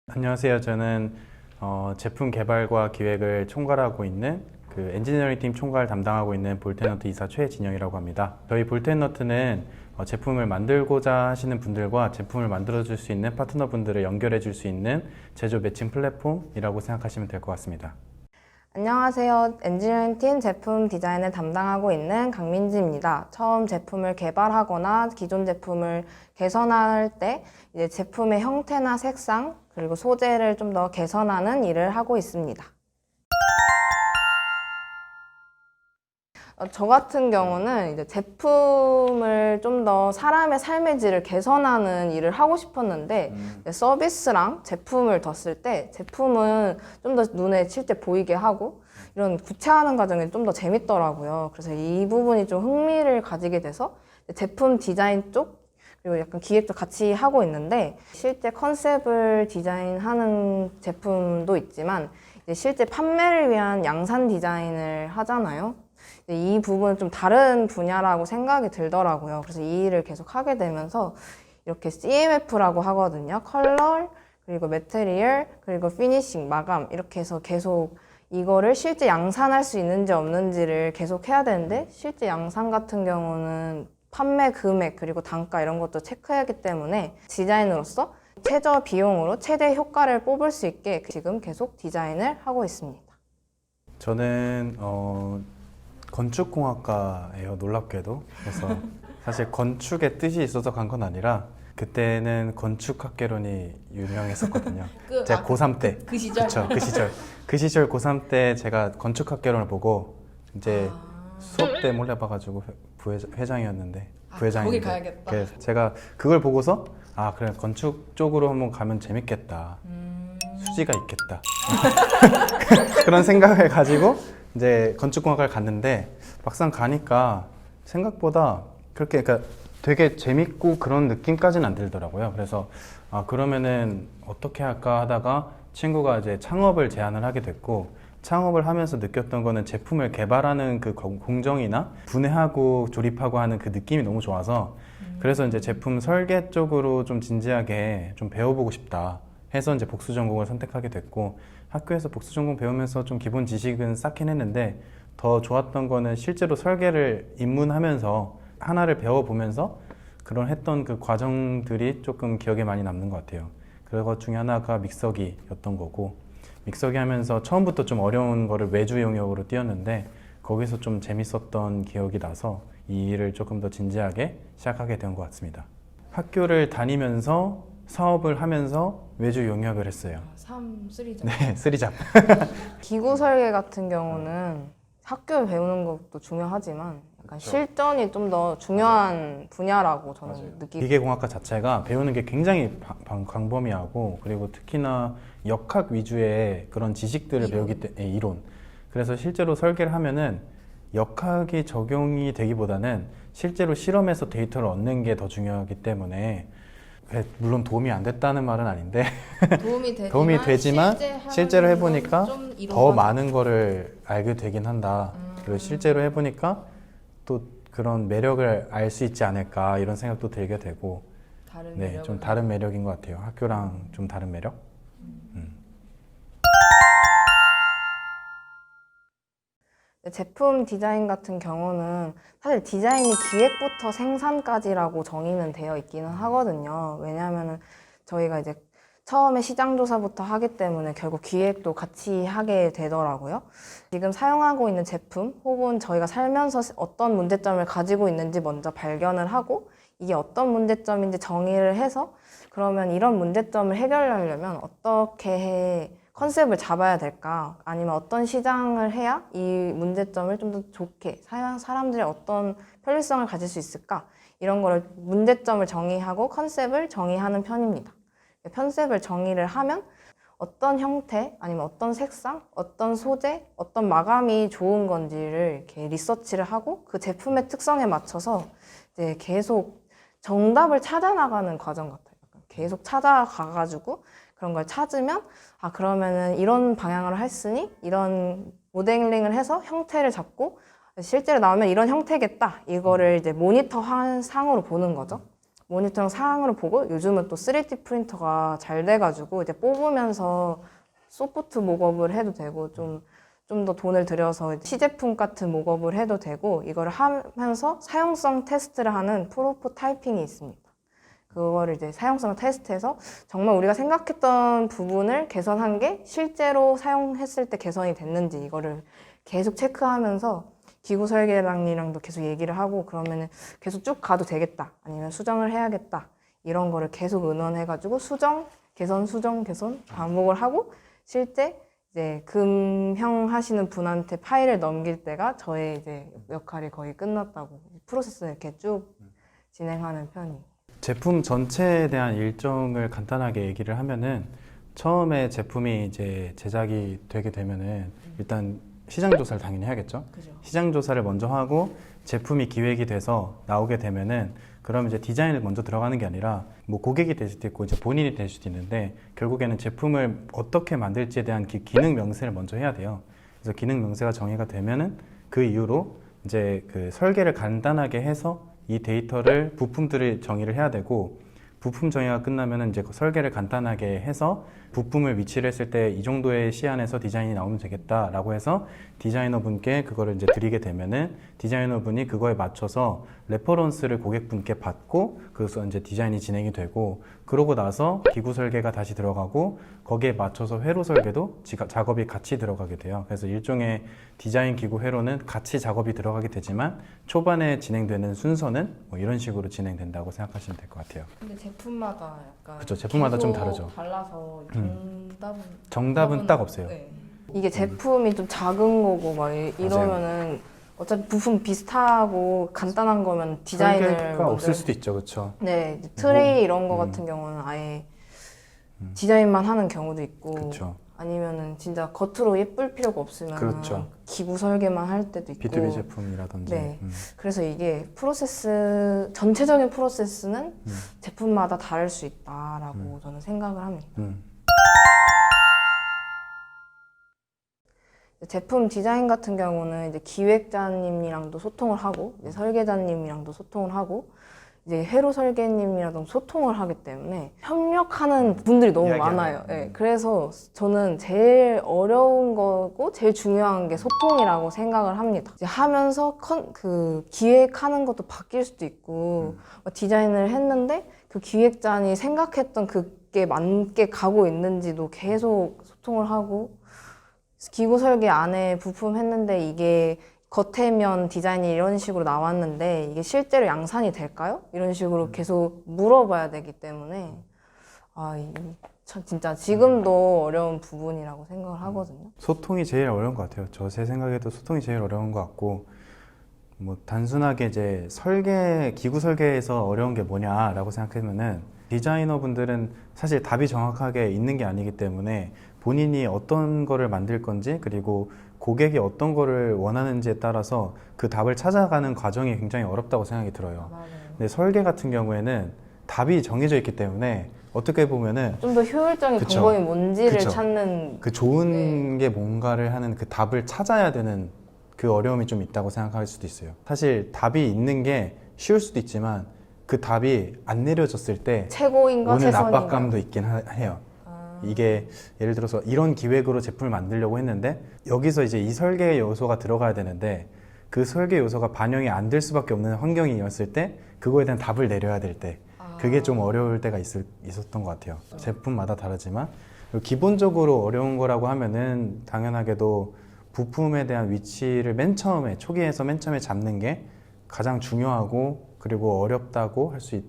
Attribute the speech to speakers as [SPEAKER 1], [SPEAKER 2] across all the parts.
[SPEAKER 1] 안녕하세요. 저는 제품 개발과 기획을 총괄하고 있는 그 엔지니어링 팀 총괄 담당하고 있는 볼텐너트 이사 최진영이라고 합니다. 저희 볼텐너트는 제품을 만들고자 하시는 분들과 제품을 만들어줄 수 있는 파트너분들을 연결해 줄 수 있는 제조 매칭 플랫폼이라고 생각하시면 될 것 같습니다.
[SPEAKER 2] 안녕하세요. 엔지니어링 팀 제품 디자인을 담당하고 있는 강민지입니다. 처음 제품을 개발하거나 기존 제품을 개선할 때 이제 제품의 형태나 색상 그리고 소재를 좀 더 개선하는 일을 하고 있습니다. 저 같은 경우는 이제 제품을 좀 더 사람의 삶의 질을 개선하는 일을 하고 싶었는데 서비스랑 제품을 뒀을 때 제품은 좀 더 눈에 실제 보이게 하고 이런 구체화하는 과정이 좀 더 재밌더라고요. 그래서 이 부분이 좀 흥미를 가지게 돼서 제품 디자인 쪽 그리고 약간 기획도 같이 하고 있는데 실제 컨셉을 디자인하는 제품도 있지만 이제 실제 판매를 위한 양산 디자인을 하잖아요. 이 부분은 좀 다른 분야라고 생각이 들더라고요. 그래서 이 일을 계속 하게 되면서 이렇게 CMF라고 하거든요. 컬러, 그리고 매테리얼, 그리고 피니싱, 마감 이렇게 해서 계속 이거를 실제 양산할 수 있는지 없는지를 계속 해야 되는데 실제 양산 같은 경우는 판매 금액 그리고 단가 이런 것도 체크해야 하기 때문에 디자인으로서 최저 비용으로 최대 효과를 뽑을 수 있게 지금 계속 디자인을 하고 있습니다.
[SPEAKER 1] 저는 건축공학과예요. 놀랍게도. 그래서 사실 건축의 뜻이 있어서 간 건 아니라 그때는 건축학개론이 유명했었거든요. 제가 고3 때.
[SPEAKER 3] 그 시절?
[SPEAKER 1] 그쵸, 그 시절 고3 때 제가 건축학개론을 보고 이제 수업 때 몰래 봐가지고 부회장이었는데
[SPEAKER 3] 거기 가야겠다.
[SPEAKER 1] 그래서 제가 그걸 보고서 아 그래 건축 쪽으로 한번 가면 재밌겠다. 수지가 있겠다. 그런 생각을 가지고 이제 건축공학과를 갔는데 막상 가니까 생각보다 그렇게 그러니까 되게 재밌고 그런 느낌까지는 안 들더라고요. 그래서 아 그러면은 어떻게 할까 하다가 친구가 이제 창업을 제안을 하게 됐고 창업을 하면서 느꼈던 거는 제품을 개발하는 그 공정이나 분해하고 조립하고 하는 그 느낌이 너무 좋아서 그래서 이제 제품 설계 쪽으로 좀 진지하게 좀 배워보고 싶다 해서 이제 복수 전공을 선택하게 됐고 학교에서 복수 전공 배우면서 좀 기본 지식은 쌓긴 했는데 더 좋았던 거는 실제로 설계를 입문하면서 하나를 배워보면서 그런 했던 그 과정들이 조금 기억에 많이 남는 것 같아요. 그것 중에 하나가 믹서기였던 거고 믹서기 하면서 처음부터 좀 어려운 거를 외주 영역으로 뛰었는데 거기서 좀 재밌었던 기억이 나서 이 일을 조금 더 진지하게 시작하게 된 것 같습니다. 학교를 다니면서 사업을 하면서 외주 영역을 했어요.
[SPEAKER 3] 3잡?
[SPEAKER 1] 네, 3잡.
[SPEAKER 2] 기구 설계 같은 경우는 학교에 배우는 것도 중요하지만 약간 실전이 좀 더 중요한 분야라고 저는 느끼고
[SPEAKER 1] 기계공학과 자체가 배우는 게 굉장히 광범위하고 그리고 특히나 역학 위주의 그런 지식들을 배우기 때문에 이론. 그래서 실제로 설계를 하면은 역학이 적용이 되기보다는 실제로 실험에서 데이터를 얻는 게 더 중요하기 때문에 물론 도움이 안 됐다는 말은 아닌데 도움이 되지만 실제로 해보니까 더 많은 거를 알게 되긴 한다. 그리고 실제로 해보니까 또 그런 매력을 알 수 있지 않을까 이런 생각도 들게 되고 네, 좀 다른 매력인 것 같아요. 학교랑 좀 다른 매력?
[SPEAKER 2] 제품 디자인 같은 경우는 사실 디자인이 기획부터 생산까지라고 정의는 되어 있기는 하거든요. 왜냐하면 저희가 이제 처음에 시장조사부터 하기 때문에 결국 기획도 같이 하게 되더라고요. 지금 사용하고 있는 제품 혹은 저희가 살면서 어떤 문제점을 가지고 있는지 먼저 발견을 하고 이게 어떤 문제점인지 정의를 해서 그러면 이런 문제점을 해결하려면 어떻게 컨셉을 잡아야 될까? 아니면 어떤 시장을 해야 이 문제점을 좀 더 좋게 사람들이 어떤 편리성을 가질 수 있을까? 이런 거를 문제점을 정의하고 컨셉을 정의하는 편입니다. 컨셉을 정의를 하면 어떤 형태, 아니면 어떤 색상, 어떤 소재, 어떤 마감이 좋은 건지를 이렇게 리서치를 하고 그 제품의 특성에 맞춰서 이제 계속 정답을 찾아나가는 과정 같아요. 약간 계속 찾아가가지고 그런 걸 찾으면 아 그러면은 이런 방향으로 했으니 이런 모델링을 해서 형태를 잡고 실제로 나오면 이런 형태겠다. 이거를 이제 모니터 상으로 보는 거죠. 모니터 상으로 보고 요즘은 또 3D 프린터가 잘 돼가지고 이제 뽑으면서 소프트 목업을 해도 되고 좀 더 돈을 들여서 시제품 같은 목업을 해도 되고 이거를 하면서 사용성 테스트를 하는 프로토타이핑이 있습니다. 그거를 이제 사용성 테스트해서 정말 우리가 생각했던 부분을 개선한 게 실제로 사용했을 때 개선이 됐는지 이거를 계속 체크하면서 기구 설계랑이랑도 계속 얘기를 하고 그러면은 계속 쭉 가도 되겠다. 아니면 수정을 해야겠다. 이런 거를 계속 의논해가지고 수정, 개선 반복을 하고 실제 이제 금형 하시는 분한테 파일을 넘길 때가 저의 이제 역할이 거의 끝났다고 프로세스를 이렇게 쭉 진행하는 편이에요.
[SPEAKER 1] 제품 전체에 대한 일정을 간단하게 얘기를 하면은 처음에 제품이 이제 제작이 되게 되면은 일단 시장 조사를 당연히 해야겠죠.
[SPEAKER 3] 그죠.
[SPEAKER 1] 시장 조사를 먼저 하고 제품이 기획이 돼서 나오게 되면은 그럼 이제 디자인을 먼저 들어가는 게 아니라 뭐 고객이 될 수도 있고 이제 본인이 될 수도 있는데 결국에는 제품을 어떻게 만들지에 대한 기능 명세를 먼저 해야 돼요. 그래서 기능 명세가 정의가 되면은 그 이후로 이제 그 설계를 간단하게 해서 이 데이터를 부품들을 정의를 해야 되고 부품 정의가 끝나면은 이제 그 설계를 간단하게 해서 부품을 위치를 했을 때 이 정도의 시안에서 디자인이 나오면 되겠다라고 해서 디자이너 분께 그거를 이제 드리게 되면은 디자이너 분이 그거에 맞춰서 레퍼런스를 고객분께 받고 그래서 이제 디자인이 진행이 되고 그러고 나서 기구 설계가 다시 들어가고 거기에 맞춰서 회로 설계도 작업이 같이 들어가게 돼요. 그래서 일종의 디자인 기구 회로는 같이 작업이 들어가게 되지만 초반에 진행되는 순서는 뭐 이런 식으로 진행된다고 생각하시면 될 것 같아요.
[SPEAKER 3] 근데 제품마다 약간
[SPEAKER 1] 그쵸, 제품마다 좀
[SPEAKER 3] 계속
[SPEAKER 1] 다르죠.
[SPEAKER 3] 달라서
[SPEAKER 1] 정답은 딱 없어요.
[SPEAKER 3] 네.
[SPEAKER 2] 이게 제품이 좀 작은 거고 막 이러면은 어차피 부품 비슷하고 간단한 거면 디자인을
[SPEAKER 1] 설계가
[SPEAKER 2] 먼저
[SPEAKER 1] 없을 수도 있죠, 그렇죠.
[SPEAKER 2] 네, 이제 트레이 이런 거 같은 경우는 아예 디자인만 하는 경우도 있고
[SPEAKER 1] 그렇죠.
[SPEAKER 2] 아니면은 진짜 겉으로 예쁠 필요가 없으면
[SPEAKER 1] 그렇죠.
[SPEAKER 2] 기구 설계만 할 때도 있고
[SPEAKER 1] B2B 제품이라든지.
[SPEAKER 2] 네. 그래서 이게 프로세스 전체적인 프로세스는 제품마다 다를 수 있다라고 저는 생각을 합니다. 제품 디자인 같은 경우는 이제 기획자님이랑도 소통을 하고 이제 설계자님이랑도 소통을 하고 이제 회로 설계님이랑도 소통을 하기 때문에 협력하는 분들이 너무
[SPEAKER 1] 이야기하는.
[SPEAKER 2] 많아요. 네, 그래서 저는 제일 어려운 거고 제일 중요한 게 소통이라고 생각을 합니다. 이제 하면서 그 기획하는 것도 바뀔 수도 있고 디자인을 했는데 그 기획자니 생각했던 그게 맞게 가고 있는지도 계속 소통을 하고 기구 설계 안에 부품 했는데 이게 겉에면 디자인이 이런 식으로 나왔는데 이게 실제로 양산이 될까요? 이런 식으로 계속 물어봐야 되기 때문에 참 진짜 지금도 어려운 부분이라고 생각을 하거든요.
[SPEAKER 1] 소통이 제일 어려운 것 같아요. 제 생각에도 소통이 제일 어려운 것 같고 뭐 단순하게 이제 기구 설계에서 어려운 게 뭐냐라고 생각하면은 디자이너 분들은 사실 답이 정확하게 있는 게 아니기 때문에 본인이 어떤 거를 만들 건지 그리고 고객이 어떤 거를 원하는지에 따라서 그 답을 찾아가는 과정이 굉장히 어렵다고 생각이 들어요.
[SPEAKER 3] 맞아요.
[SPEAKER 1] 근데 설계 같은 경우에는 답이 정해져 있기 때문에 어떻게 보면은
[SPEAKER 2] 좀 더 효율적인
[SPEAKER 1] 그쵸.
[SPEAKER 2] 방법이 뭔지를
[SPEAKER 1] 그쵸.
[SPEAKER 2] 찾는
[SPEAKER 1] 그 좋은 게 뭔가를 하는 그 답을 찾아야 되는 그 어려움이 좀 있다고 생각할 수도 있어요. 사실 답이 있는 게 쉬울 수도 있지만 그 답이 안 내려졌을 때
[SPEAKER 2] 최고인가
[SPEAKER 1] 오는
[SPEAKER 2] 최선인가
[SPEAKER 1] 압박감도 있긴 해요. 이게 예를 들어서 이런 기획으로 제품을 만들려고 했는데 여기서 이제 이 설계 요소가 들어가야 되는데 그 설계 요소가 반영이 안 될 수밖에 없는 환경이었을 때 그거에 대한 답을 내려야 될 때 그게 좀 어려울 때가 있었던 것 같아요. 제품마다 다르지만 그리고 기본적으로 어려운 거라고 하면은 당연하게도 부품에 대한 위치를 초기에서 맨 처음에 잡는 게 가장 중요하고 그리고 어렵다고 할 수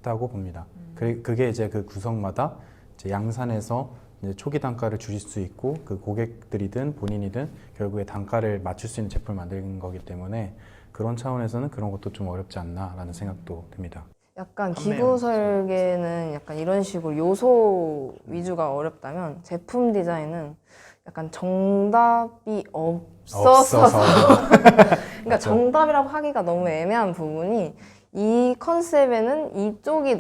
[SPEAKER 1] 있다고 봅니다. 그게 이제 그 구성마다 이제 양산해서 이제 초기 단가를 줄일 수 있고 그 고객들이든 본인이든 결국에 단가를 맞출 수 있는 제품을 만드는 거기 때문에 그런 차원에서는 그런 것도 좀 어렵지 않나라는 생각도 듭니다.
[SPEAKER 2] 약간
[SPEAKER 1] 판매
[SPEAKER 2] 기구 설계는 약간 이런 식으로 요소 위주가 어렵다면 제품 디자인은 약간 정답이 없어서 그러니까
[SPEAKER 1] 맞죠.
[SPEAKER 2] 정답이라고 하기가 너무 애매한 부분이 이 컨셉에는 이쪽이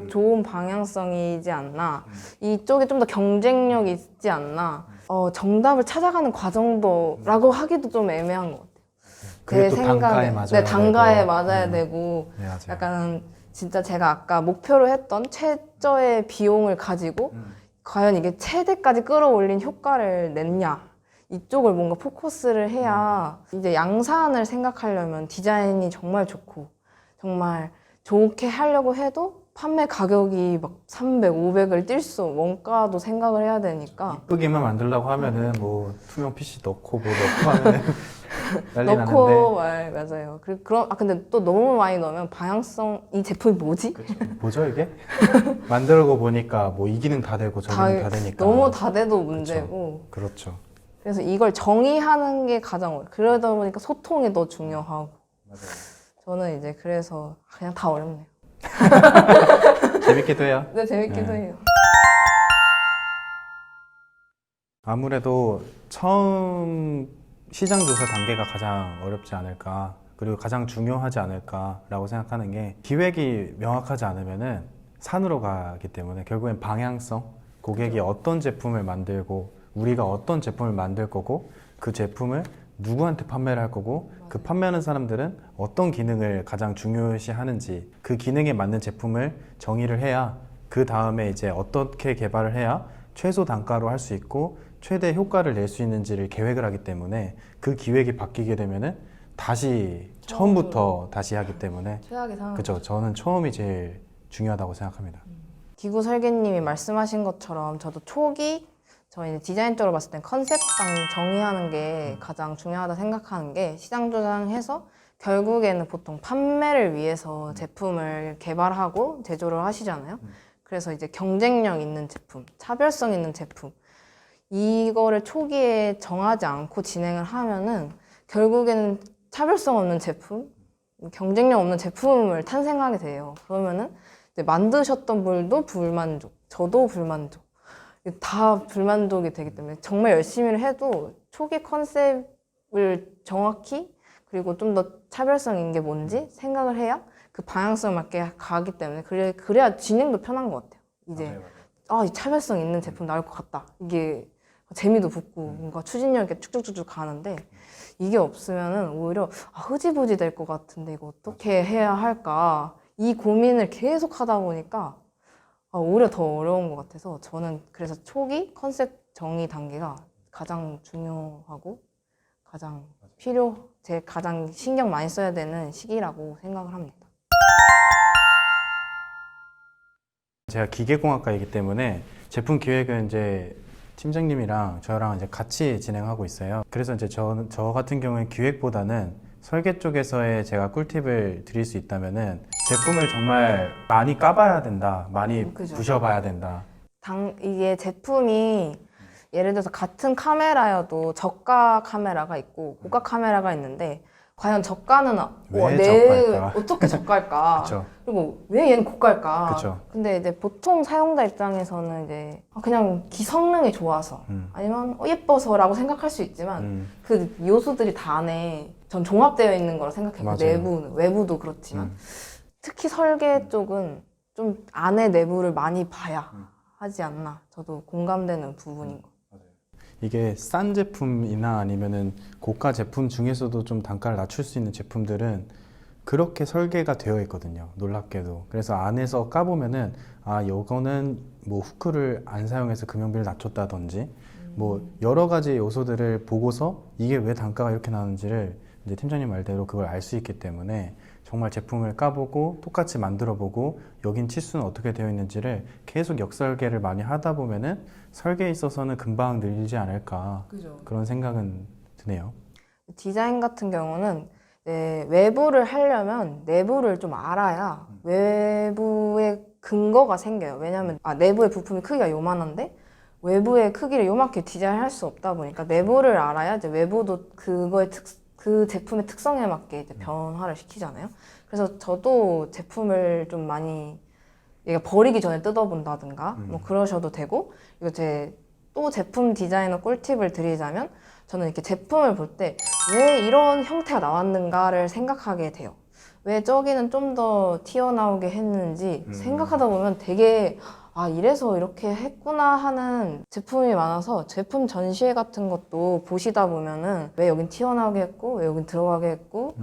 [SPEAKER 2] 좋은 방향성이지 않나 이쪽이 좀 더 경쟁력이 있지 않나 정답을 찾아가는 과정도라고 하기도 좀 애매한 것 같아요.
[SPEAKER 1] 그게 또 단가에 맞아야
[SPEAKER 2] 네, 단가에
[SPEAKER 1] 되고.
[SPEAKER 2] 맞아야 되고
[SPEAKER 1] 네, 맞아요.
[SPEAKER 2] 약간 진짜 제가 아까 목표로 했던 최저의 비용을 가지고 과연 이게 최대까지 끌어올린 효과를 냈냐 이쪽을 뭔가 포커스를 해야 이제 양산을 생각하려면 디자인이 정말 좋고 정말 좋게 하려고 해도 판매 가격이 막 300, 500을 뛸 수 원가도 생각을 해야 되니까
[SPEAKER 1] 이쁘게만 만들려고 하면은 뭐 투명 PC 넣고 뭐 넣고 하면은 난리
[SPEAKER 2] 넣고
[SPEAKER 1] 나는데
[SPEAKER 2] 맞아요. 근데 또 너무 많이 넣으면 방향성 이 제품이 뭐지?
[SPEAKER 1] 뭐죠 이게? 만들고 보니까 뭐 이 기능 다 되고 저 기능 다 되니까
[SPEAKER 2] 너무 다 돼도 문제고
[SPEAKER 1] 그렇죠.
[SPEAKER 2] 그래서 이걸 정의하는 게 가장 어려워요. 그러다 보니까 소통이 더 중요하고
[SPEAKER 1] 맞아요.
[SPEAKER 2] 저는 이제 그래서 그냥 다 어렵네요.
[SPEAKER 1] 재밌기도 해요.
[SPEAKER 2] 근데 재밌기도
[SPEAKER 1] 네.
[SPEAKER 2] 해요.
[SPEAKER 1] 아무래도 처음 시장 조사 단계가 가장 어렵지 않을까 그리고 가장 중요하지 않을까라고 생각하는 게 기획이 명확하지 않으면은 산으로 가기 때문에 결국엔 방향성 고객이 어떤 제품을 만들고 우리가 어떤 제품을 만들 거고 그 제품을 누구한테 판매를 할 거고 그 판매하는 사람들은 어떤 기능을 가장 중요시 하는지 그 기능에 맞는 제품을 정의를 해야 그 다음에 이제 어떻게 개발을 해야 최소 단가로 할 수 있고 최대 효과를 낼 수 있는지를 계획을 하기 때문에 그 기획이 바뀌게 되면은 다시 처음부터 다시 하기 때문에
[SPEAKER 2] 최악의 상황.
[SPEAKER 1] 그죠. 저는 처음이 제일 중요하다고 생각합니다.
[SPEAKER 2] 기구 설계님이 말씀하신 것처럼 저도 초기 저희 디자인 쪽으로 봤을 땐 컨셉상 정의하는 게 가장 중요하다 생각하는 게 시장 조사해서 결국에는 보통 판매를 위해서 제품을 개발하고 제조를 하시잖아요. 그래서 이제 경쟁력 있는 제품, 차별성 있는 제품 이거를 초기에 정하지 않고 진행을 하면은 결국에는 차별성 없는 제품, 경쟁력 없는 제품을 탄생하게 돼요. 그러면은 이제 만드셨던 분도 불만족, 저도 불만족, 다 불만족이 되기 때문에 정말 열심히 해도 초기 컨셉을 정확히 그리고 좀 더 차별성 있는 게 뭔지 생각을 해야 그 방향성 맞게 가기 때문에 그래야 진행도 편한 것 같아요. 이제 이 차별성 있는 제품 나올 것 같다. 이게 재미도 붙고 뭔가 추진력 있게 쭉쭉쭉쭉 가는데 이게 없으면은 오히려 흐지부지 될 것 같은데 이거 어떻게 해야 할까 이 고민을 계속 하다 보니까 오히려 더 어려운 것 같아서 저는 그래서 초기 컨셉 정의 단계가 가장 중요하고 제 가장 신경 많이 써야 되는 시기라고 생각을 합니다.
[SPEAKER 1] 제가 기계공학과이기 때문에 제품 기획은 이제 팀장님이랑 저랑 이제 같이 진행하고 있어요. 그래서 이제 저 같은 경우에 기획보다는 설계 쪽에서의 제가 꿀팁을 드릴 수 있다면은 제품을 정말 많이 까봐야 된다. 많이
[SPEAKER 2] 그죠.
[SPEAKER 1] 부셔봐야 된다.
[SPEAKER 2] 이게 제품이 예를 들어서 같은 카메라여도 저가 카메라가 있고 고가 카메라가 있는데 과연 저가는
[SPEAKER 1] 왜 저가일까?
[SPEAKER 2] 어떻게 저가일까?
[SPEAKER 1] 그쵸.
[SPEAKER 2] 그리고 왜 얘는 고가일까?
[SPEAKER 1] 그쵸.
[SPEAKER 2] 근데 이제 보통 사용자 입장에서는 이제 그냥 기성능이 좋아서 아니면 예뻐서라고 생각할 수 있지만 그 요소들이 다 안에 전 종합되어 있는 거라 생각해요. 그
[SPEAKER 1] 맞아요.
[SPEAKER 2] 외부도 그렇지만 특히 설계 쪽은 좀 안에 내부를 많이 봐야 하지 않나. 저도 공감되는 부분인 것 같아요.
[SPEAKER 1] 이게 싼 제품이나 아니면은 고가 제품 중에서도 좀 단가를 낮출 수 있는 제품들은 그렇게 설계가 되어 있거든요. 놀랍게도. 그래서 안에서 까보면은 요거는 뭐 후크를 안 사용해서 금형비를 낮췄다든지 뭐 여러 가지 요소들을 보고서 이게 왜 단가가 이렇게 나는지를 이제 팀장님 말대로 그걸 알 수 있기 때문에 정말 제품을 까보고 똑같이 만들어보고 여긴 치수는 어떻게 되어 있는지를 계속 역설계를 많이 하다 보면은 설계에 있어서는 금방 늘지 않을까
[SPEAKER 2] 그죠.
[SPEAKER 1] 그런 생각은 드네요.
[SPEAKER 2] 디자인 같은 경우는 외부를 하려면 내부를 좀 알아야 외부의 근거가 생겨요. 왜냐하면 내부의 부품의 크기가 요만한데 외부의 크기를 요만하게 디자인할 수 없다 보니까 내부를 알아야 이제 외부도 그거의 그 제품의 특성에 맞게 이제 변화를 시키잖아요. 그래서 저도 제품을 좀 많이 얘가 버리기 전에 뜯어본다든가 뭐 그러셔도 되고, 이거 또 제품 디자이너 꿀팁을 드리자면, 저는 이렇게 제품을 볼 때 왜 이런 형태가 나왔는가를 생각하게 돼요. 왜 저기는 좀 더 튀어나오게 했는지 생각하다 보면 되게 이래서 이렇게 했구나 하는 제품이 많아서, 제품 전시회 같은 것도 보시다 보면은 왜 여긴 튀어나오게 했고 왜 여긴 들어가게 했고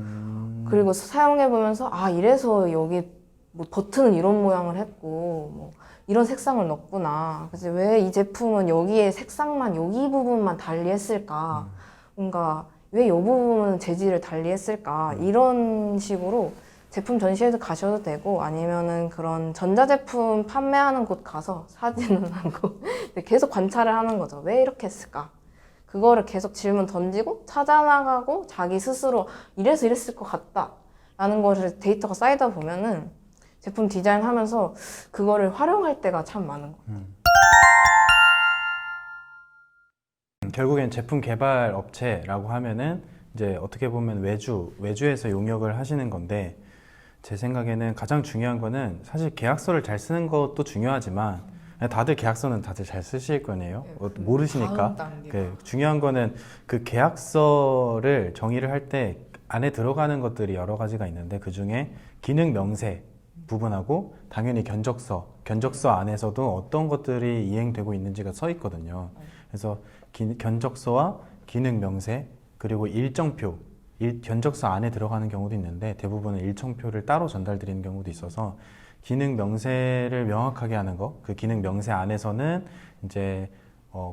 [SPEAKER 2] 그리고 사용해 보면서 이래서 여기 뭐 버튼은 이런 모양을 했고 뭐 이런 색상을 넣었구나. 그래서 왜 이 제품은 여기에 색상만 여기 부분만 달리 했을까? 뭔가 왜 이 부분은 재질을 달리 했을까? 이런 식으로 제품 전시회도 가셔도 되고, 아니면은 그런 전자제품 판매하는 곳 가서 사진을 하고 계속 관찰을 하는 거죠. 왜 이렇게 했을까? 그거를 계속 질문 던지고 찾아나가고 자기 스스로 이래서 이랬을 것 같다 라는 거를 데이터가 쌓이다 보면은 제품 디자인하면서 그거를 활용할 때가 참 많은 거예요.
[SPEAKER 1] 결국엔 제품 개발 업체라고 하면은 이제 어떻게 보면 외주에서 용역을 하시는 건데, 제 생각에는 가장 중요한 거는 사실 계약서를 잘 쓰는 것도 중요하지만, 다들 계약서는 다들 잘 쓰실 거네요. 모르시니까. 중요한 거는 그 계약서를 정의를 할 때 안에 들어가는 것들이 여러 가지가 있는데, 그 중에 기능 명세 부분하고 당연히 견적서 안에서도 어떤 것들이 이행되고 있는지가 써 있거든요. 그래서 견적서와 기능 명세, 그리고 일정표, 견적서 안에 들어가는 경우도 있는데 대부분은 일정표를 따로 전달드리는 경우도 있어서, 기능 명세를 명확하게 하는 거, 그 기능 명세 안에서는 이제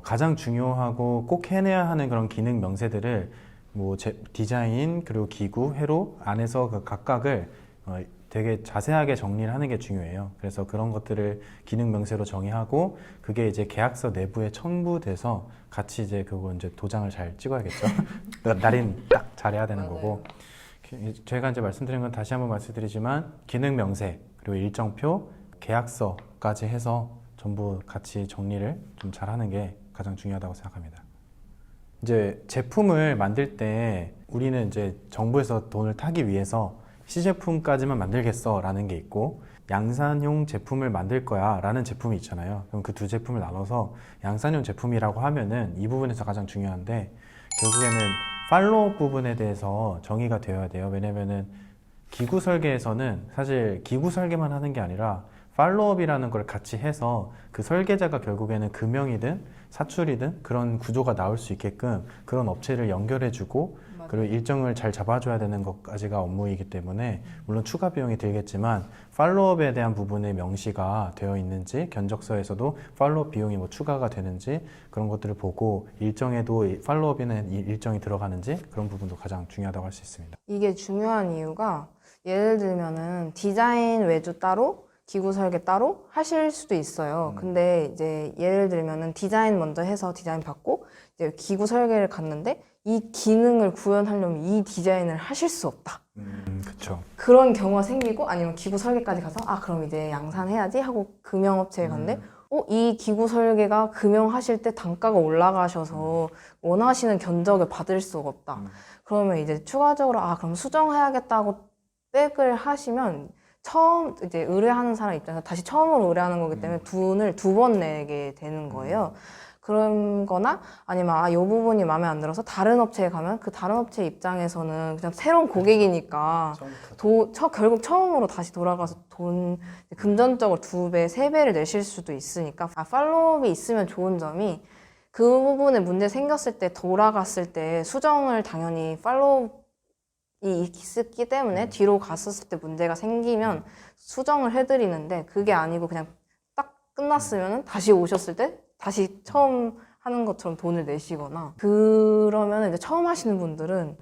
[SPEAKER 1] 가장 중요하고 꼭 해내야 하는 그런 기능 명세들을 뭐 디자인 그리고 기구, 회로 안에서 그 각각을 되게 자세하게 정리를 하는 게 중요해요. 그래서 그런 것들을 기능 명세로 정의하고, 그게 이제 계약서 내부에 첨부돼서 같이 이제 그거 이제 도장을 잘 찍어야겠죠. 날인 딱 잘해야 되는 거고. 제가 이제 말씀드린 건 다시 한번 말씀드리지만, 기능 명세 그리고 일정표, 계약서까지 해서 전부 같이 정리를 좀 잘하는 게 가장 중요하다고 생각합니다. 이제 제품을 만들 때 우리는 이제 정부에서 돈을 타기 위해서 시제품까지만 만들겠어 라는 게 있고, 양산용 제품을 만들 거야 라는 제품이 있잖아요. 그럼 그 두 제품을 나눠서 양산용 제품이라고 하면은 이 부분에서 가장 중요한데, 결국에는 팔로업 부분에 대해서 정의가 되어야 돼요. 왜냐면은 기구 설계에서는 사실 기구 설계만 하는 게 아니라 팔로업이라는 걸 같이 해서 그 설계자가 결국에는 금형이든 사출이든 그런 구조가 나올 수 있게끔 그런 업체를 연결해주고, 그리고 일정을 잘 잡아줘야 되는 것까지가 업무이기 때문에, 물론 추가 비용이 들겠지만 팔로업에 대한 부분의 명시가 되어 있는지, 견적서에서도 팔로업 비용이 뭐 추가가 되는지 그런 것들을 보고, 일정에도 팔로업에는 일정이 들어가는지 그런 부분도 가장 중요하다고 할 수 있습니다.
[SPEAKER 2] 이게 중요한 이유가, 예를 들면은 디자인 외주 따로 기구 설계 따로 하실 수도 있어요. 근데 이제 예를 들면은 디자인 먼저 해서 디자인 받고 이제 기구 설계를 갔는데 이 기능을 구현하려면 이 디자인을 하실 수 없다.
[SPEAKER 1] 그렇죠.
[SPEAKER 2] 그런 경우가 생기고, 아니면 기구 설계까지 가서 그럼 이제 양산해야지 하고 금형업체에 갔는데 이 기구 설계가 금형하실 때 단가가 올라가셔서 원하시는 견적을 받을 수가 없다. 그러면 이제 추가적으로 그럼 수정해야겠다고 백을 하시면, 처음 이제 의뢰하는 사람 입장에서 다시 처음으로 의뢰하는 거기 때문에 돈을 두 번 내게 되는 거예요. 그런 거나 아니면 이 부분이 마음에 안 들어서 다른 업체에 가면, 그 다른 업체 입장에서는 그냥 새로운 고객이니까 결국 처음으로 다시 돌아가서 돈 금전적으로 2배, 3배를 내실 수도 있으니까, 팔로우업이 있으면 좋은 점이, 그 부분에 문제 생겼을 때 돌아갔을 때 수정을 당연히 팔로우업이 있기 때문에 뒤로 갔었을 때 문제가 생기면 수정을 해드리는데, 그게 아니고 그냥 딱 끝났으면 다시 오셨을 때 다시 처음 하는 것처럼 돈을 내시거나, 그러면 이제 처음 하시는 분들은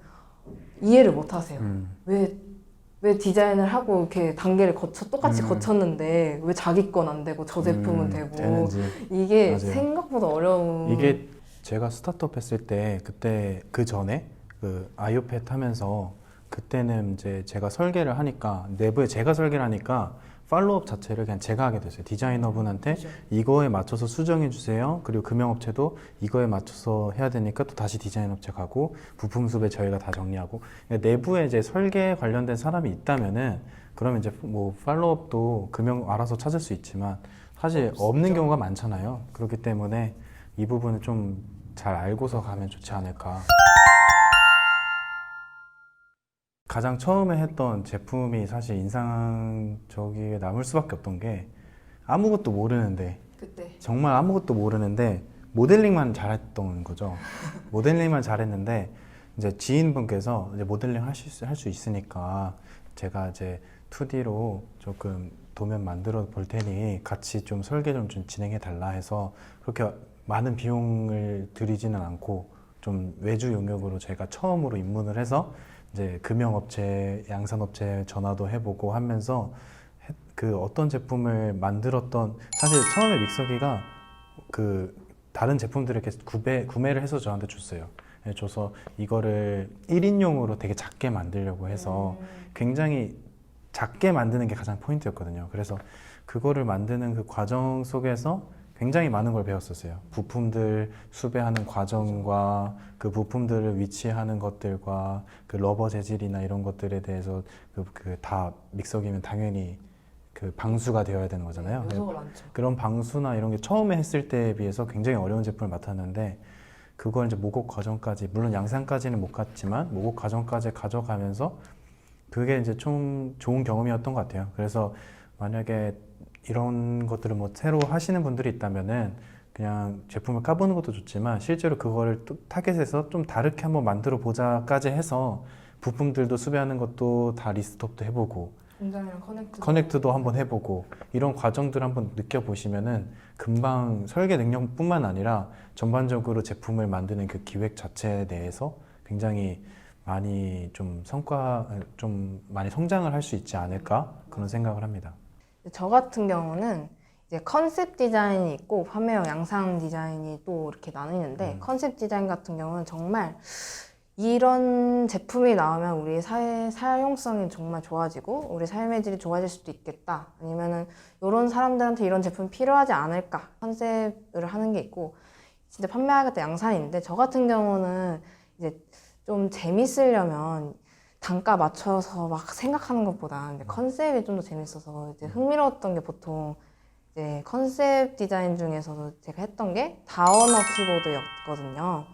[SPEAKER 2] 이해를 못 하세요. 왜 디자인을 하고 이렇게 단계를 똑같이 거쳤는데 왜 자기 건 안 되고 저 제품은 되고
[SPEAKER 1] 되는지.
[SPEAKER 2] 이게
[SPEAKER 1] 맞아요.
[SPEAKER 2] 생각보다 어려운.
[SPEAKER 1] 이게 제가 스타트업 했을 때, 그때 그 전에 그 아이오펫 하면서, 그때는 이제 제가 설계를 하니까, 내부에 제가 설계를 하니까 팔로업 자체를 그냥 제가 하게 됐어요. 디자이너분한테 이거에 맞춰서 수정해 주세요. 그리고 금형업체도 이거에 맞춰서 해야 되니까 또 다시 디자인업체 가고 부품 수배 저희가 다 정리하고 그러니까 내부에 이제 설계 관련된 사람이 있다면은 그러면 이제 뭐 팔로업도 금형 알아서 찾을 수 있지만 사실 없는 경우가 많잖아요. 그렇기 때문에 이 부분을 좀 잘 알고서 가면 좋지 않을까. 가장 처음에 했던 제품이 사실 인상적이게 남을 수밖에 없던 게 아무것도 모르는데
[SPEAKER 2] 그때
[SPEAKER 1] 정말 아무것도 모르는데 모델링만 잘했던 거죠. 모델링만 잘했는데 이제 지인분께서 이제 모델링 할 수 있으니까 제가 이제 2D로 조금 도면 만들어 볼 테니 같이 좀 설계 좀 진행해 달라 해서 그렇게 많은 비용을 들이지는 않고 좀 외주 용역으로 제가 처음으로 입문을 해서 이제 금형업체, 양산업체 전화도 해보고 하면서 그 어떤 제품을 만들었던 사실 처음에 믹서기가 그 다른 제품들을 이렇게 구매를 해서 저한테 줬어요. 네, 줘서 이거를 1인용으로 되게 작게 만들려고 해서 굉장히 작게 만드는 게 가장 포인트였거든요. 그래서 그거를 만드는 그 과정 속에서 굉장히 많은 걸 배웠었어요. 부품들 수배하는 과정과 그 부품들을 위치하는 것들과 그 러버 재질이나 이런 것들에 대해서 그 다 믹서기면 당연히 그 방수가 되어야 되는 거잖아요.
[SPEAKER 2] 요소가 많죠.
[SPEAKER 1] 그런 방수나 이런 게 처음에 했을 때에 비해서 굉장히 어려운 제품을 맡았는데 그걸 이제 모국 과정까지 물론 양산까지는 못 갔지만 모국 과정까지 가져가면서 그게 이제 좀 좋은 경험이었던 것 같아요. 그래서 만약에 이런 것들을 뭐 새로 하시는 분들이 있다면은 그냥 제품을 까보는 것도 좋지만 실제로 그거를 또 타겟에서 좀 다르게 한번 만들어 보자까지 해서 부품들도 수배하는 것도 다 리스트업도 해보고
[SPEAKER 2] 공장이랑
[SPEAKER 1] 커넥트도 한번 해보고 이런 과정들 한번 느껴보시면은 금방 설계 능력뿐만 아니라 전반적으로 제품을 만드는 그 기획 자체에 대해서 굉장히 많이 좀 좀 많이 성장을 할 수 있지 않을까 그런 생각을 합니다.
[SPEAKER 2] 저 같은 경우는 이제 컨셉 디자인이 있고 판매형 양상 디자인이 또 이렇게 나뉘는데 컨셉 디자인 같은 경우는 정말 이런 제품이 나오면 우리 사용성이 정말 좋아지고 우리 삶의 질이 좋아질 수도 있겠다 아니면은 이런 사람들한테 이런 제품이 필요하지 않을까 컨셉을 하는 게 있고 진짜 판매하겠다 양산인데 저 같은 경우는 이제 좀 재밌으려면 단가 맞춰서 막 생각하는 것보다 이제 컨셉이 좀 더 재밌어서 이제 흥미로웠던 게 보통 이제 컨셉 디자인 중에서도 제가 했던 게 다언어 키보드였거든요.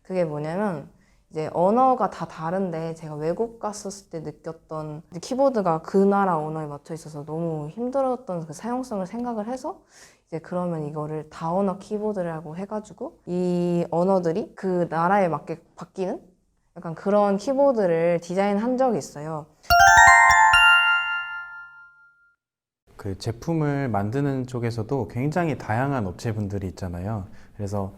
[SPEAKER 2] 그게 뭐냐면 이제 언어가 다 다른데 제가 외국 갔었을 때 느꼈던 이제 키보드가 그 나라 언어에 맞춰 있어서 너무 힘들었던 그 사용성을 생각을 해서 이제 그러면 이거를 다언어 키보드라고 해가지고 이 언어들이 그 나라에 맞게 바뀌는 약간 그런 키보드를 디자인한 적이 있어요.
[SPEAKER 1] 그 제품을 만드는 쪽에서도 굉장히 다양한 업체분들이 있잖아요. 그래서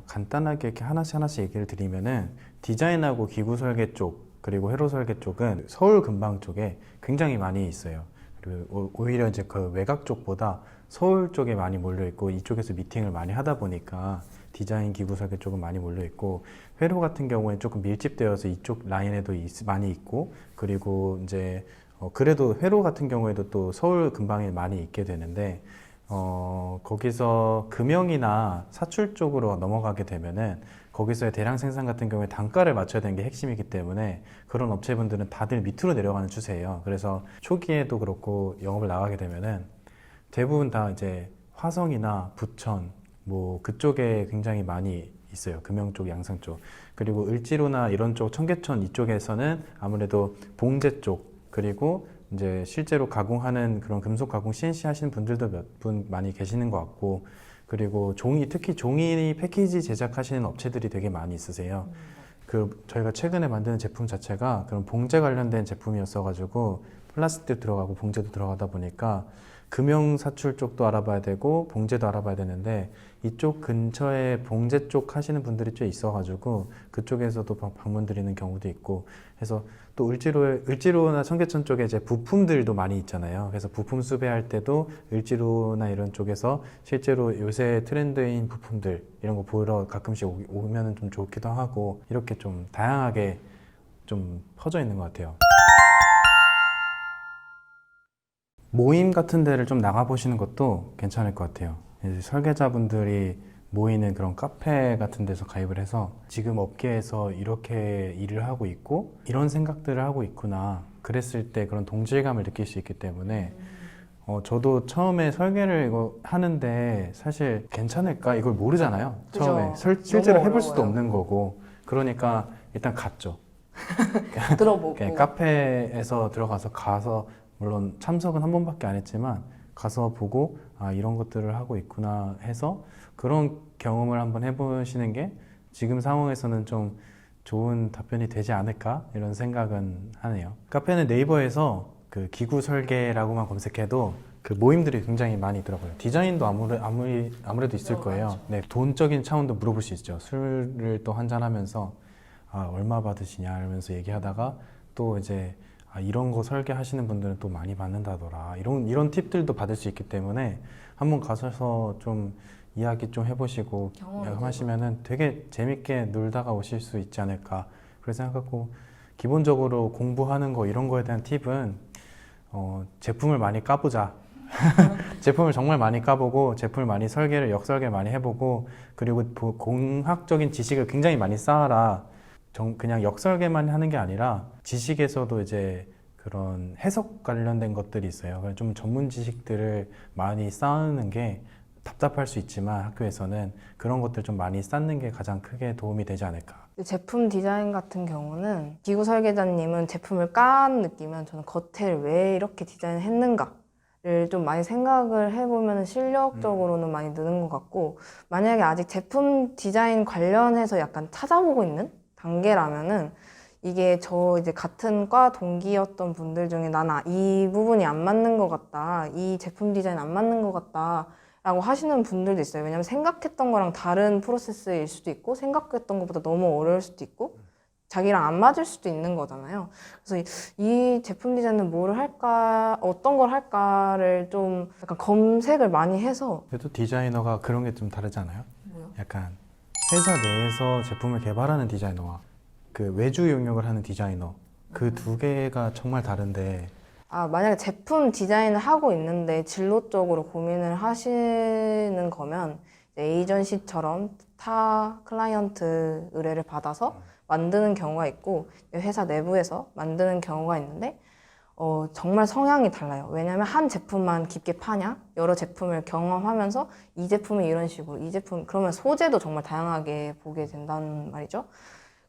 [SPEAKER 1] 간단하게 이렇게 하나씩 얘기를 드리면은 디자인하고 기구 설계 쪽 그리고 회로 설계 쪽은 서울 근방 쪽에 굉장히 많이 있어요. 그리고 오히려 이제 그 외곽 쪽보다 서울 쪽에 많이 몰려 있고 이쪽에서 미팅을 많이 하다 보니까 디자인 기구 설계 쪽은 많이 몰려 있고 회로 같은 경우에는 조금 밀집되어서 이쪽 라인에도 많이 있고 그리고 이제 그래도 회로 같은 경우에도 또 서울 근방에 많이 있게 되는데 거기서 금형이나 사출 쪽으로 넘어가게 되면은 거기서의 대량 생산 같은 경우에 단가를 맞춰야 되는 게 핵심이기 때문에 그런 업체분들은 다들 밑으로 내려가는 추세예요. 그래서 초기에도 그렇고 영업을 나가게 되면은 대부분 다 이제 화성이나 부천 뭐 그쪽에 굉장히 많이 있어요. 금형 쪽, 양상 쪽. 그리고 을지로나 이런 쪽, 청계천 이쪽에서는 아무래도 봉제 쪽 그리고 이제 실제로 가공하는 그런 금속 가공 CNC 하시는 분들도 몇 분 많이 계시는 것 같고 그리고 특히 종이 패키지 제작하시는 업체들이 되게 많이 있으세요. 저희가 최근에 만드는 제품 자체가 그런 봉제 관련된 제품이었어 가지고 플라스틱도 들어가고 봉제도 들어가다 보니까 금형 사출 쪽도 알아봐야 되고 봉제도 알아봐야 되는데 이쪽 근처에 봉제 쪽 하시는 분들이 꽤 있어가지고 그쪽에서도 방문 드리는 경우도 있고 해서 또 을지로나 청계천 쪽에 이제 부품들도 많이 있잖아요. 그래서 부품 수배할 때도 을지로나 이런 쪽에서 실제로 요새 트렌드인 부품들 이런 거 보러 가끔씩 오면은 좀 좋기도 하고 이렇게 좀 다양하게 좀 퍼져 있는 것 같아요. 모임 같은 데를 좀 나가보시는 것도 괜찮을 것 같아요. 이제 설계자분들이 모이는 그런 카페 같은 데서 가입을 해서 지금 업계에서 이렇게 일을 하고 있고 이런 생각들을 하고 있구나. 그랬을 때 그런 동질감을 느낄 수 있기 때문에 저도 처음에 설계를 이거 하는데 사실 괜찮을까? 이걸 모르잖아요.
[SPEAKER 2] 그죠.
[SPEAKER 1] 처음에. 실제로
[SPEAKER 2] 너무
[SPEAKER 1] 해볼 수도
[SPEAKER 2] 어려워요.
[SPEAKER 1] 없는 거고. 그러니까 일단 갔죠.
[SPEAKER 2] 들어보고.
[SPEAKER 1] 그냥 카페에서 가서 물론 참석은 한 번밖에 안 했지만 가서 보고 아 이런 것들을 하고 있구나 해서 그런 경험을 한번 해보시는 게 지금 상황에서는 좀 좋은 답변이 되지 않을까 이런 생각은 하네요. 카페는 네이버에서 그 기구 설계라고만 검색해도 그 모임들이 굉장히 많이 들어가요. 디자인도 아무래도 있을 거예요. 네, 돈적인 차원도 물어볼 수 있죠. 술을 또 한잔하면서 아, 얼마 받으시냐 이러면서 얘기하다가 또 이제 아, 이런 거 설계하시는 분들은 또 많이 받는다더라. 이런 팁들도 받을 수 있기 때문에 한번 가셔서 좀 이야기 좀 해보시고 하시면은 되게 재밌게 놀다가 오실 수 있지 않을까. 그래서 생각하고 기본적으로 공부하는 거 이런 거에 대한 팁은 제품을 많이 까보자. 제품을 정말 많이 까보고 제품을 많이 역설계 많이 해보고 그리고 공학적인 지식을 굉장히 많이 쌓아라. 그냥 역설계만 하는 게 아니라 지식에서도 이제 그런 해석 관련된 것들이 있어요. 그래서 좀 전문 지식들을 많이 쌓는 게 답답할 수 있지만 학교에서는 그런 것들 좀 많이 쌓는 게 가장 크게 도움이 되지 않을까.
[SPEAKER 2] 제품 디자인 같은 경우는 기구 설계자님은 제품을 깐 느끼면 저는 겉을 왜 이렇게 디자인했는가를 좀 많이 생각을 해보면 실력적으로는 많이 느는 것 같고 만약에 아직 제품 디자인 관련해서 약간 찾아보고 있는 단계라면은 이게 저 이제 같은 과 동기였던 분들 중에 나는 이 부분이 안 맞는 것 같다. 이 제품 디자인 안 맞는 것 같다. 라고 하시는 분들도 있어요. 왜냐면 생각했던 거랑 다른 프로세스일 수도 있고 생각했던 것보다 너무 어려울 수도 있고 자기랑 안 맞을 수도 있는 거잖아요. 그래서 이 제품 디자인은 뭐를 할까, 어떤 걸 할까를 좀 약간 검색을 많이 해서
[SPEAKER 1] 그래도 디자이너가 그런 게 좀 다르지 않아요?
[SPEAKER 2] 뭐요?
[SPEAKER 1] 약간 회사 내에서 제품을 개발하는 디자이너와 그 외주 용역을 하는 디자이너 그 두 개가 정말 다른데
[SPEAKER 2] 만약에 제품 디자인을 하고 있는데 진로적으로 고민을 하시는 거면 이제 에이전시처럼 타 클라이언트 의뢰를 받아서 만드는 경우가 있고 회사 내부에서 만드는 경우가 있는데 정말 성향이 달라요. 왜냐하면 한 제품만 깊게 파냐? 여러 제품을 경험하면서 이 제품이 이런 식으로 이 제품 그러면 소재도 정말 다양하게 보게 된다는 말이죠.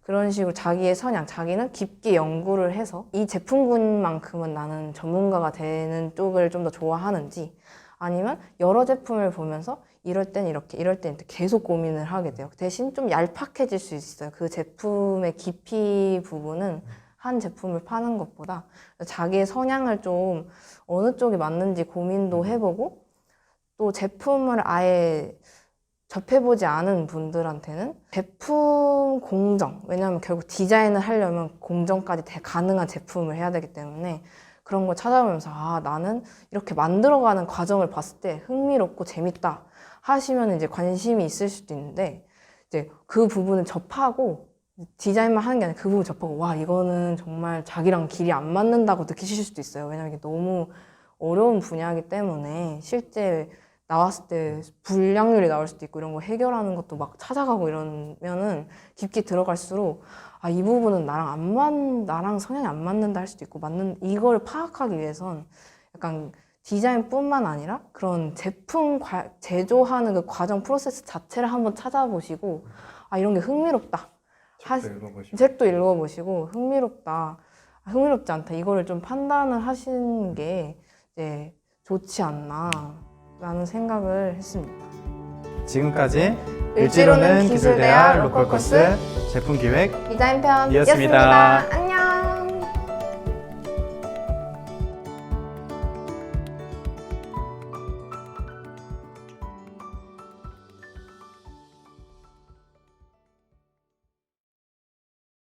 [SPEAKER 2] 그런 식으로 자기의 성향, 자기는 깊게 연구를 해서 이 제품군만큼은 나는 전문가가 되는 쪽을 좀 더 좋아하는지 아니면 여러 제품을 보면서 이럴 땐 이렇게, 이럴 땐 이렇게 계속 고민을 하게 돼요. 대신 좀 얄팍해질 수 있어요. 그 제품의 깊이 부분은 한 제품을 파는 것보다 자기의 성향을 좀 어느 쪽이 맞는지 고민도 해보고 또 제품을 아예 접해보지 않은 분들한테는 제품 공정, 왜냐하면 결국 디자인을 하려면 공정까지 가능한 제품을 해야 되기 때문에 그런 걸 찾아보면서 나는 이렇게 만들어가는 과정을 봤을 때 흥미롭고 재밌다 하시면 이제 관심이 있을 수도 있는데 이제 그 부분을 접하고 디자인만 하는 게 아니라 그 부분 접하고 와 이거는 정말 자기랑 길이 안 맞는다고 느끼실 수도 있어요. 왜냐하면 이게 너무 어려운 분야이기 때문에 실제 나왔을 때 불량률이 나올 수도 있고 이런 거 해결하는 것도 막 찾아가고 이러면은 깊게 들어갈수록 이 부분은 나랑 성향이 안 맞는다 할 수도 있고 이걸 파악하기 위해선 약간 디자인뿐만 아니라 그런 제품 제조하는 그 과정 프로세스 자체를 한번 찾아보시고 이런 게 흥미롭다. 책도 읽어보시고 흥미롭지 않다. 이거를 좀 판단을 하시는 게 이제 좋지 않나 라는 생각을 했습니다.
[SPEAKER 1] 지금까지
[SPEAKER 2] 을지로는
[SPEAKER 1] 을지로는 기술대학 로컬 코스 제품기획
[SPEAKER 2] 디자인편이었습니다.
[SPEAKER 1] 이었습니다.
[SPEAKER 2] 안녕.